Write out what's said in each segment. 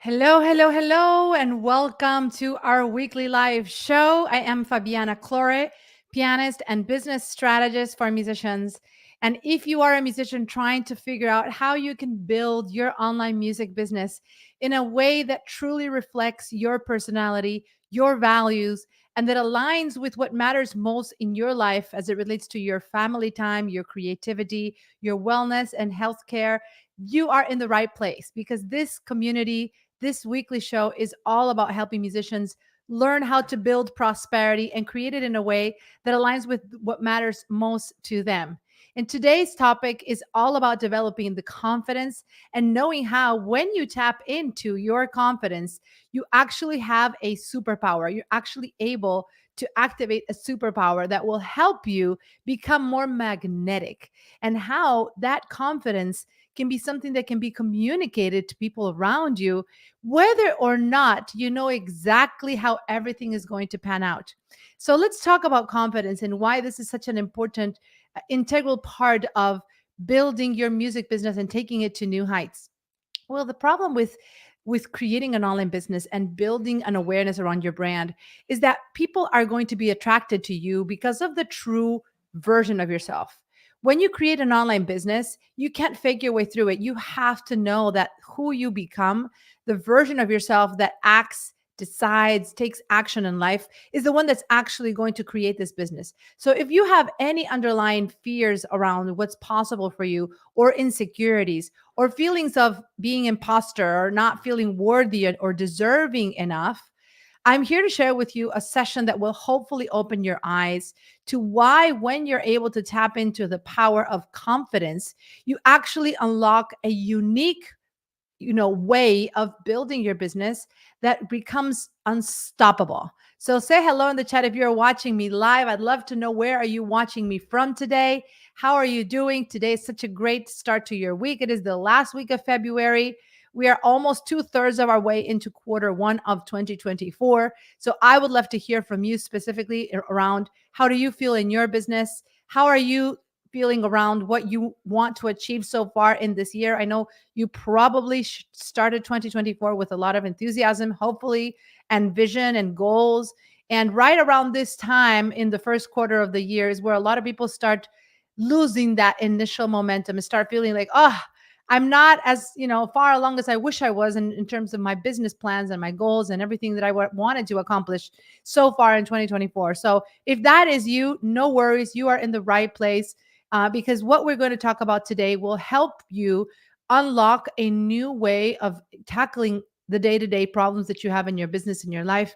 Hello, hello, hello, and welcome to our weekly live show. I am Fabiana Claure, pianist and business strategist for musicians. And if you are a musician trying to figure out how you can build your online music business in a way that truly reflects your personality, your values, and that aligns with what matters most in your life as it relates to your family time, your creativity, your wellness, and healthcare, you are in the right place because this weekly show is all about helping musicians learn how to build prosperity and create it in a way that aligns with what matters most to them. And today's topic is all about developing the confidence and knowing how, when you tap into your confidence, you actually have a superpower. You're actually able to activate a superpower that will help you become more magnetic, and how that confidence can be something that can be communicated to people around you whether or not you know exactly how everything is going to pan out. So let's talk about confidence and why this is such an important, integral part of building your music business and taking it to new heights. Well, the problem with creating an online business and building an awareness around your brand is that people are going to be attracted to you because of the true version of yourself. When you create an online business, you can't fake your way through it. You have to know that who you become, the version of yourself that acts, decides, takes action in life, is the one that's actually going to create this business. So if you have any underlying fears around what's possible for you, or insecurities, or feelings of being imposter or not feeling worthy or deserving enough, I'm here to share with you a session that will hopefully open your eyes to why, when you're able to tap into the power of confidence, you actually unlock a unique way of building your business that becomes unstoppable. So say hello in the chat if you're watching me live. I'd love to know, where are you watching me from today? How are you doing? Today is such a great start to your week. It is the last week of February. We are almost two-thirds of our way into quarter one of 2024. So I would love to hear from you specifically around, how do you feel in your business? How are you feeling around what you want to achieve so far in this year? I know you probably started 2024 with a lot of enthusiasm, hopefully, and vision and goals. And right around this time in the first quarter of the year is where a lot of people start losing that initial momentum and start feeling like, oh, I'm not as far along as I wish I was in terms of my business plans and my goals and everything that I wanted to accomplish so far in 2024. So if that is you, no worries, you are in the right place, because what we're going to talk about today will help you unlock a new way of tackling the day-to-day problems that you have in your business, in your life,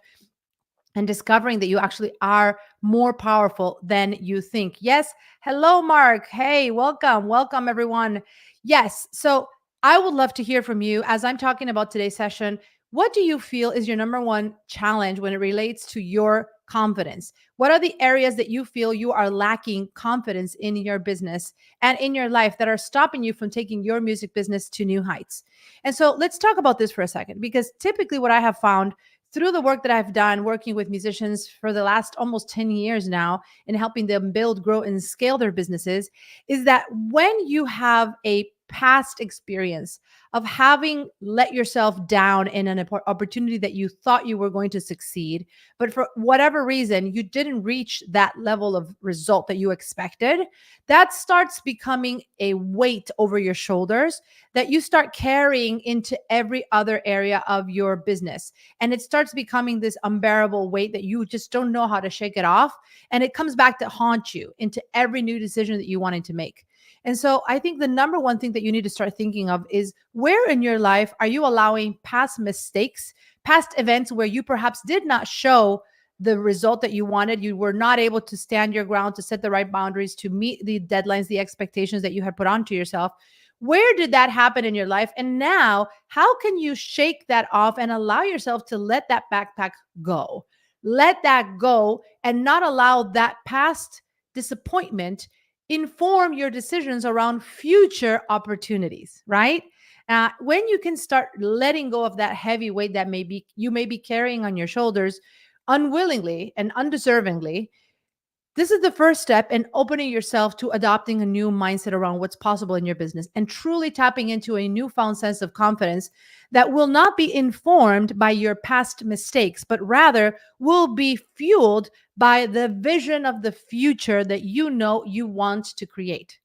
and discovering that you actually are more powerful than you think. Yes. Hello, Mark. Hey, welcome. Welcome, everyone. Yes. So I would love to hear from you as I'm talking about today's session. What do you feel is your number one challenge when it relates to your confidence? What are the areas that you feel you are lacking confidence in your business and in your life that are stopping you from taking your music business to new heights? And so let's talk about this for a second, because typically what I have found through the work that I've done working with musicians for the last almost 10 years now and helping them build, grow, and scale their businesses is that when you have a past experience of having let yourself down in an opportunity that you thought you were going to succeed, but for whatever reason, you didn't reach that level of result that you expected, that starts becoming a weight over your shoulders that you start carrying into every other area of your business. And it starts becoming this unbearable weight that you just don't know how to shake it off. And it comes back to haunt you into every new decision that you wanted to make. And so I think the number one thing that you need to start thinking of is, where in your life are you allowing past mistakes, past events where you perhaps did not show the result that you wanted? You were not able to stand your ground, to set the right boundaries, to meet the deadlines, the expectations that you had put onto yourself. Where did that happen in your life? And now, how can you shake that off and allow yourself to let that backpack go? Let that go and not allow that past disappointment inform your decisions around future opportunities, right? When you can start letting go of that heavy weight that you may be carrying on your shoulders unwillingly and undeservingly, This is the first step in opening yourself to adopting a new mindset around what's possible in your business and truly tapping into a newfound sense of confidence that will not be informed by your past mistakes, but rather will be fueled by the vision of the future that you know you want to create.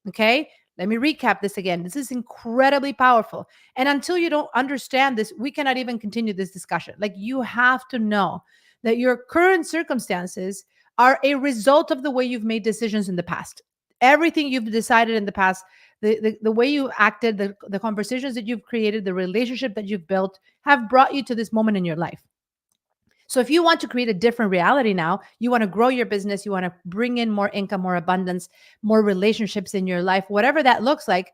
Okay. Let me recap this again. This is incredibly powerful. And until you don't understand this, we cannot even continue this discussion. Like, you have to know that your current circumstances are a result of the way you've made decisions in the past. Everything you've decided in the past, the way you acted, the conversations that you've created, the relationship that you've built have brought you to this moment in your life. So if you want to create a different reality now, you want to grow your business, you want to bring in more income, more abundance, more relationships in your life, whatever that looks like,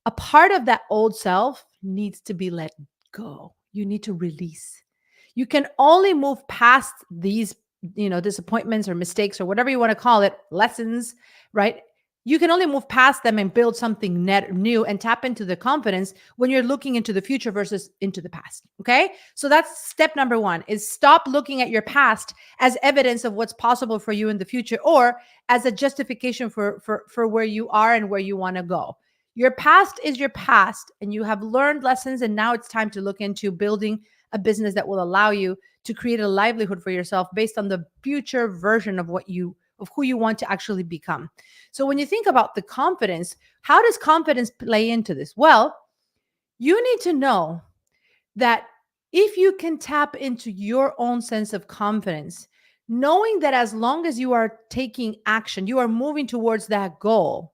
a part of that old self needs to be let go. You need to release. You can only move past these, disappointments or mistakes or whatever you want to call it, lessons, right? You can only move past them and build something net new and tap into the confidence when you're looking into the future versus into the past. Okay. So that's step number one, is stop looking at your past as evidence of what's possible for you in the future, or as a justification for where you are and where you want to go. Your past is your past, and you have learned lessons. And now it's time to look into building a business that will allow you to create a livelihood for yourself based on the future version of who you want to actually become. So when you think about the confidence, how does confidence play into this? Well, you need to know that if you can tap into your own sense of confidence, knowing that as long as you are taking action, you are moving towards that goal,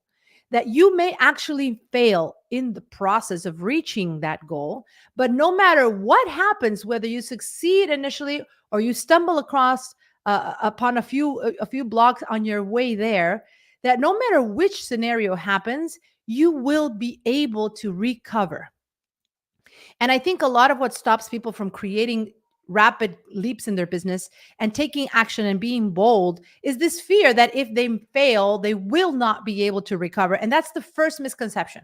that you may actually fail in the process of reaching that goal. But no matter what happens, whether you succeed initially or you stumble across upon a few blocks on your way there, that no matter which scenario happens, you will be able to recover. And I think a lot of what stops people from creating rapid leaps in their business and taking action and being bold is this fear that if they fail, they will not be able to recover. And that's the first misconception.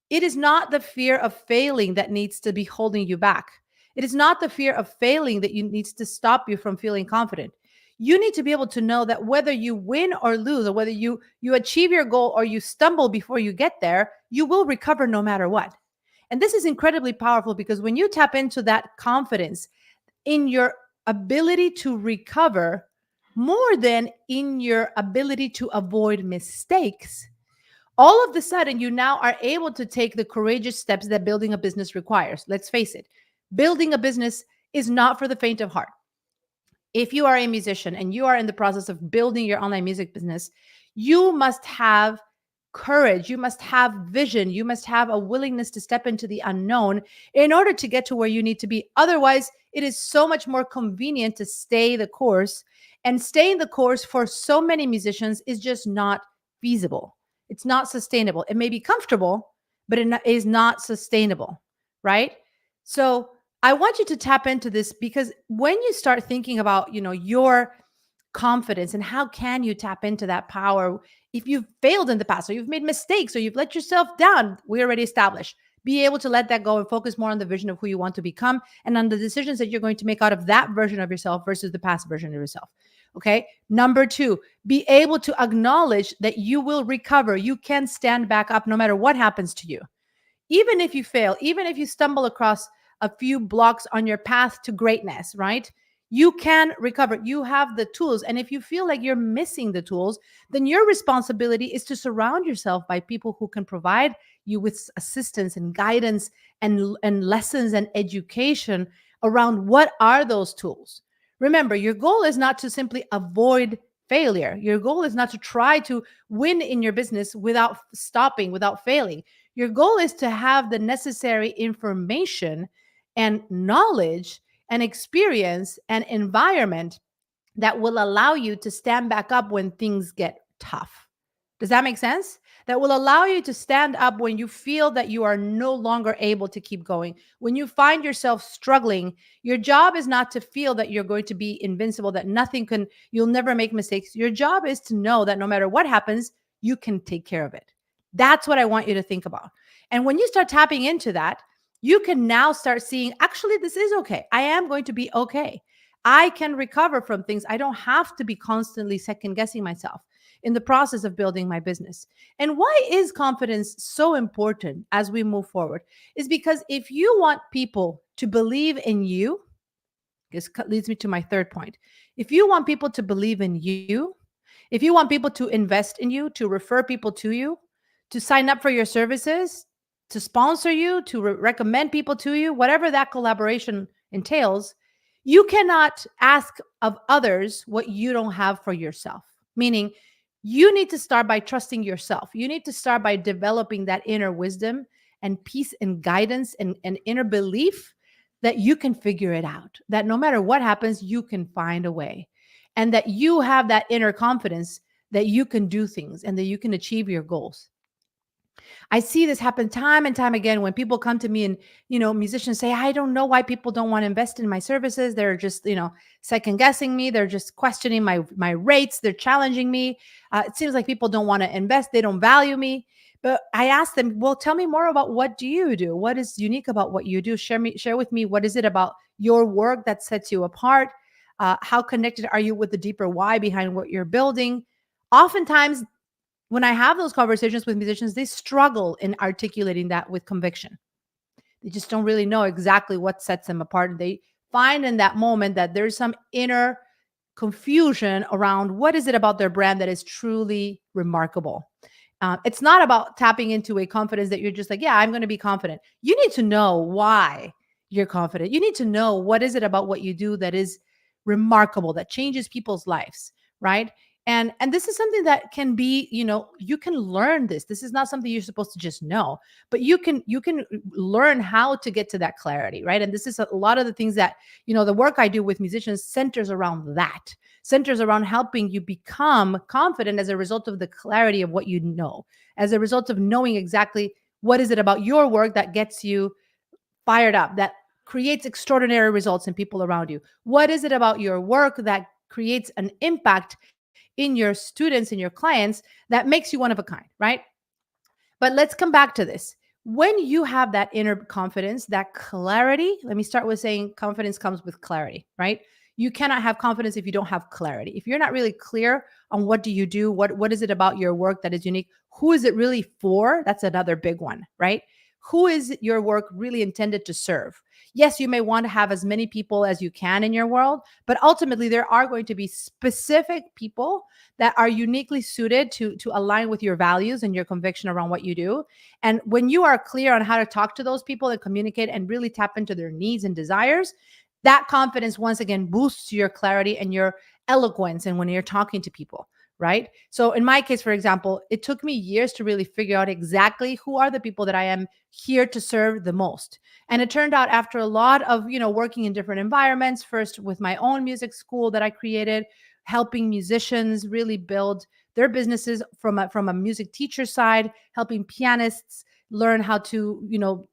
It is not the fear of failing that needs to be holding you back. It is not the fear of failing that needs to stop you from feeling confident. You need to be able to know that whether you win or lose, or whether you achieve your goal or you stumble before you get there, you will recover no matter what. And this is incredibly powerful, because when you tap into that confidence in your ability to recover more than in your ability to avoid mistakes, all of the sudden you now are able to take the courageous steps that building a business requires. Let's face it, building a business is not for the faint of heart. If you are a musician and you are in the process of building your online music business, you must have courage, you must have vision, you must have a willingness to step into the unknown in order to get to where you need to be. Otherwise, it is so much more convenient to stay the course, and staying the course for so many musicians is just not feasible. It's not sustainable. It may be comfortable, but it is not sustainable, right? So I want you to tap into this, because when you start thinking about, your confidence and how can you tap into that power if you've failed in the past, or you've made mistakes, or you've let yourself down, we already established. Be able to let that go and focus more on the vision of who you want to become and on the decisions that you're going to make out of that version of yourself versus the past version of yourself. Okay. Number two, be able to acknowledge that you will recover. You can stand back up no matter what happens to you. Even if you fail, even if you stumble across a few blocks on your path to greatness, right? You can recover. You have the tools. And if you feel like you're missing the tools, then your responsibility is to surround yourself by people who can provide you with assistance and guidance and lessons and education around what are those tools. Remember, your goal is not to simply avoid failure. Your goal is not to try to win in your business without stopping, without failing. Your goal is to have the necessary information and knowledge and experience and environment that will allow you to stand back up when things get tough. Does that make sense? That will allow you to stand up when you feel that you are no longer able to keep going. When you find yourself struggling, your job is not to feel that you're going to be invincible, that you'll never make mistakes. Your job is to know that no matter what happens, you can take care of it. That's what I want you to think about. And when you start tapping into that, you can now start seeing, actually, this is okay. I am going to be okay. I can recover from things. I don't have to be constantly second guessing myself in the process of building my business. And why is confidence so important as we move forward? Is because if you want people to believe in you, this leads me to my third point. If you want people to believe in you, if you want people to invest in you, to refer people to you, to sign up for your services, to sponsor you, to recommend people to you, whatever that collaboration entails, you cannot ask of others what you don't have for yourself. Meaning, you need to start by trusting yourself. You need to start by developing that inner wisdom and peace and guidance and inner belief that you can figure it out, that no matter what happens, you can find a way, and that you have that inner confidence that you can do things and that you can achieve your goals. I see this happen time and time again when people come to me and, musicians say, I don't know why people don't want to invest in my services. They're just, second guessing me. They're just questioning my rates. They're challenging me. It seems like people don't want to invest. They don't value me. But I ask them, well, tell me more about what do you do? What is unique about what you do? Share with me. What is it about your work that sets you apart? How connected are you with the deeper why behind what you're building? Oftentimes, when I have those conversations with musicians, they struggle in articulating that with conviction. They just don't really know exactly what sets them apart. They find in that moment that there's some inner confusion around what is it about their brand that is truly remarkable. It's not about tapping into a confidence that you're just like, yeah, I'm going to be confident. You need to know why you're confident. You need to know what is it about what you do that is remarkable, that changes people's lives, right? And this is something that can be, you can learn this. This is not something you're supposed to just know, but you can learn how to get to that clarity, right? And this is a lot of the things that, the work I do with musicians centers around that, centers around helping you become confident as a result of the clarity of what you know, as a result of knowing exactly what is it about your work that gets you fired up, that creates extraordinary results in people around you. What is it about your work that creates an impact in your students and your clients that makes you one of a kind, right? But let's come back to this. When you have that inner confidence, that clarity, let me start with saying confidence comes with clarity, right? You cannot have confidence if you don't have clarity. If you're not really clear on what do you do, what is it about your work that is unique, who is it really for? That's another big one, right? Who is your work really intended to serve? Yes, you may want to have as many people as you can in your world, but ultimately there are going to be specific people that are uniquely suited to align with your values and your conviction around what you do. And when you are clear on how to talk to those people and communicate and really tap into their needs and desires, that confidence once again boosts your clarity and your eloquence and when you're talking to people, right? So in my case, for example, it took me years to really figure out exactly who are the people that I am here to serve the most. And it turned out after a lot of, working in different environments, first with my own music school that I created, helping musicians really build their businesses from a music teacher side, helping pianists learn how to,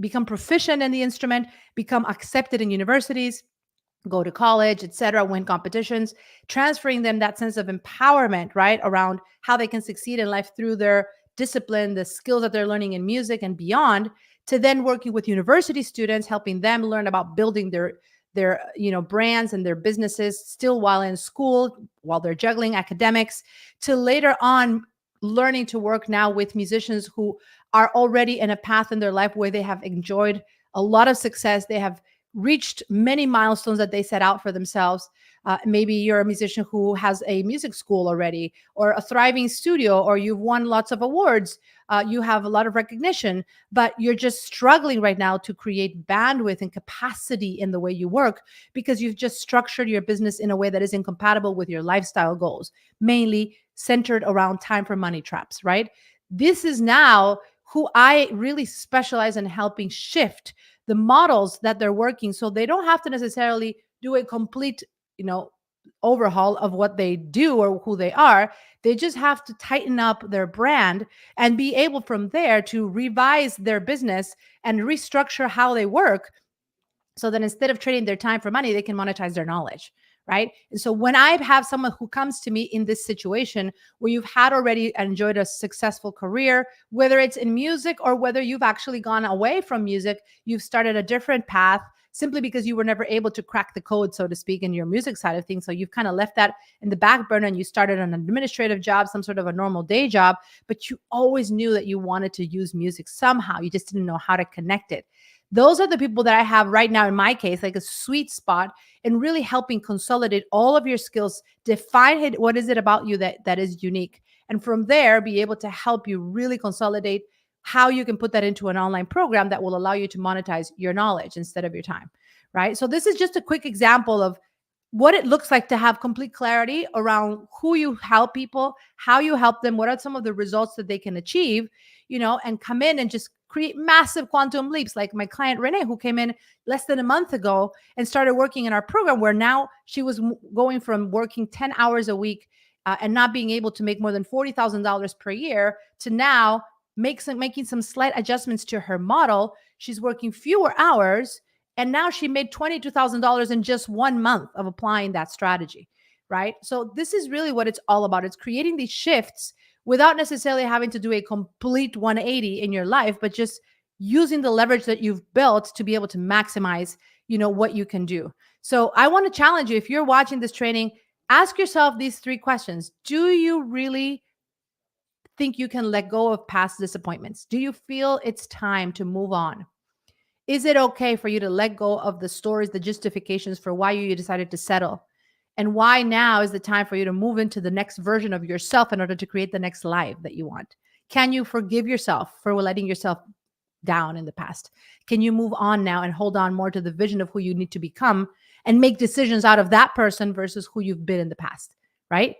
become proficient in the instrument, become accepted in universities, go to college, etc., win competitions, transferring them that sense of empowerment, right, around how they can succeed in life through their discipline, the skills that they're learning in music and beyond, to then working with university students, helping them learn about building their brands and their businesses still while in school, while they're juggling academics, to later on learning to work now with musicians who are already in a path in their life where they have enjoyed a lot of success. They have reached many milestones that they set out for themselves. Maybe you're a musician who has a music school already, or a thriving studio, or you've won lots of awards. You have a lot of recognition, but you're just struggling right now to create bandwidth and capacity in the way you work because you've just structured your business in a way that is incompatible with your lifestyle goals, mainly centered around time for money traps, right? This is now who I really specialize in helping shift the models that they're working so they don't have to necessarily do a complete, overhaul of what they do or who they are. They just have to tighten up their brand and be able from there to revise their business and restructure how they work so that instead of trading their time for money, they can monetize their knowledge, right? And so when I have someone who comes to me in this situation where you've had already enjoyed a successful career, whether it's in music or whether you've actually gone away from music, you've started a different path, simply because you were never able to crack the code, so to speak, in your music side of things. So you've kind of left that in the back burner and you started an administrative job, some sort of a normal day job, but you always knew that you wanted to use music somehow. You just didn't know how to connect it. Those are the people that I have right now, in my case, like a sweet spot in really helping consolidate all of your skills, define it, what is it about you that is unique. And from there, be able to help you really consolidate how you can put that into an online program that will allow you to monetize your knowledge instead of your time, right? So this is just a quick example of what it looks like to have complete clarity around who you help people, how you help them, what are some of the results that they can achieve, and come in and just create massive quantum leaps. Like my client Renee, who came in less than a month ago and started working in our program, where now she was going from working 10 hours a week and not being able to make more than $40,000 per year to now making some slight adjustments to her model. She's working fewer hours, and now she made $22,000 in just 1 month of applying that strategy, right? So this is really what it's all about. It's creating these shifts without necessarily having to do a complete 180 in your life, but just using the leverage that you've built to be able to maximize, what you can do. So I want to challenge you, if you're watching this training, ask yourself these 3 questions. Do you really think you can let go of past disappointments? Do you feel it's time to move on? Is it okay for you to let go of the stories, the justifications for why you decided to settle? And why now is the time for you to move into the next version of yourself in order to create the next life that you want? Can you forgive yourself for letting yourself down in the past? Can you move on now and hold on more to the vision of who you need to become and make decisions out of that person versus who you've been in the past, right?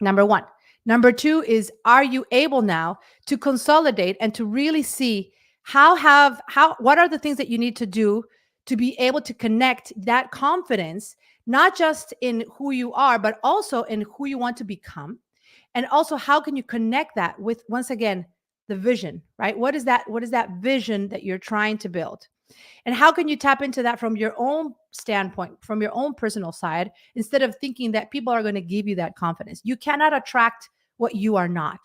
Number 1. Number 2 is, are you able now to consolidate and to really see what are the things that you need to do to be able to connect that confidence, not just in who you are, but also in who you want to become? And also, how can you connect that with, once again, the vision, right? What is that vision that you're trying to build? And how can you tap into that from your own standpoint, from your own personal side, instead of thinking that people are going to give you that confidence? You cannot attract what you are not,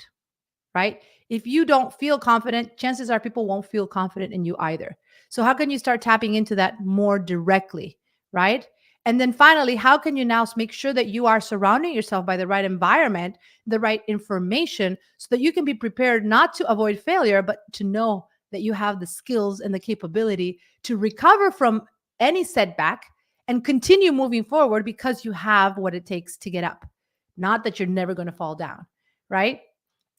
right? If you don't feel confident, chances are people won't feel confident in you either. So how can you start tapping into that more directly, right? And then finally, how can you now make sure that you are surrounding yourself by the right environment, the right information, so that you can be prepared not to avoid failure, but to know that you have the skills and the capability to recover from any setback and continue moving forward because you have what it takes to get up, not that you're never going to fall down, right?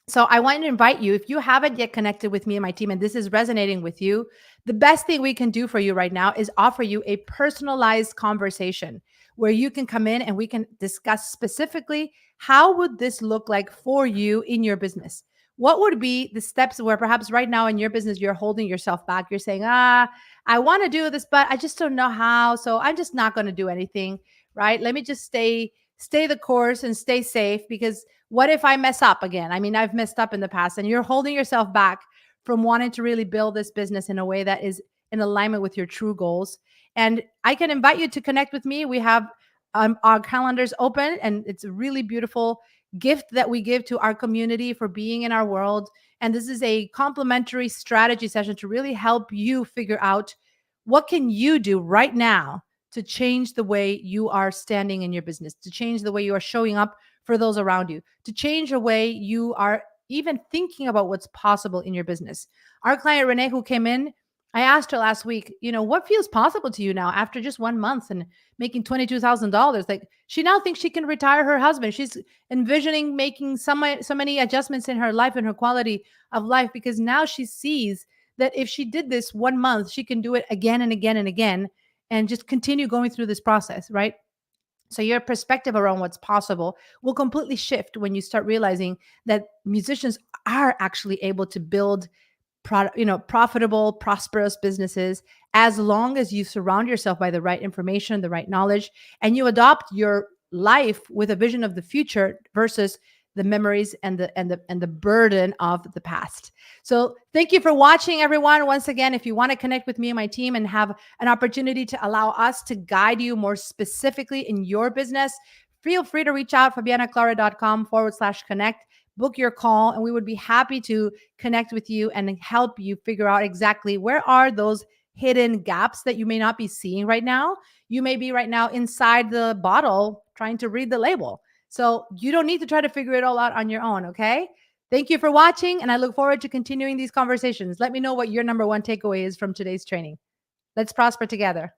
So I want to invite you, if you haven't yet connected with me and my team, and this is resonating with you, the best thing we can do for you right now is offer you a personalized conversation where you can come in and we can discuss specifically, how would this look like for you in your business? What would be the steps where perhaps right now in your business, you're holding yourself back? You're saying, I want to do this, but I just don't know how. So I'm just not going to do anything, right? Let me just stay the course and stay safe, because what if I mess up again? I mean, I've messed up in the past, and you're holding yourself back from wanting to really build this business in a way that is in alignment with your true goals. And I can invite you to connect with me. We have our calendars open, and it's a really beautiful gift that we give to our community for being in our world. And this is a complimentary strategy session to really help you figure out, what can you do right now to change the way you are standing in your business, to change the way you are showing up for those around you, to change the way you are even thinking about what's possible in your business. Our client Renee, who came in, I asked her last week, what feels possible to you now after just 1 month and making $22,000? Like, she now thinks she can retire her husband. She's envisioning making so many adjustments in her life and her quality of life, because now she sees that if she did this 1 month, she can do it again and again and again, and just continue going through this process, right? So your perspective around what's possible will completely shift when you start realizing that musicians are actually able to build profitable, prosperous businesses, as long as you surround yourself by the right information, the right knowledge, and you adopt your life with a vision of the future versus the memories and the burden of the past. So thank you for watching, everyone. Once again, if you want to connect with me and my team and have an opportunity to allow us to guide you more specifically in your business, feel free to reach out, fabianaclaure.com/connect. Book your call, and we would be happy to connect with you and help you figure out exactly where are those hidden gaps that you may not be seeing right now. You may be right now inside the bottle trying to read the label. So you don't need to try to figure it all out on your own, okay? Thank you for watching, and I look forward to continuing these conversations. Let me know what your number one takeaway is from today's training. Let's prosper together.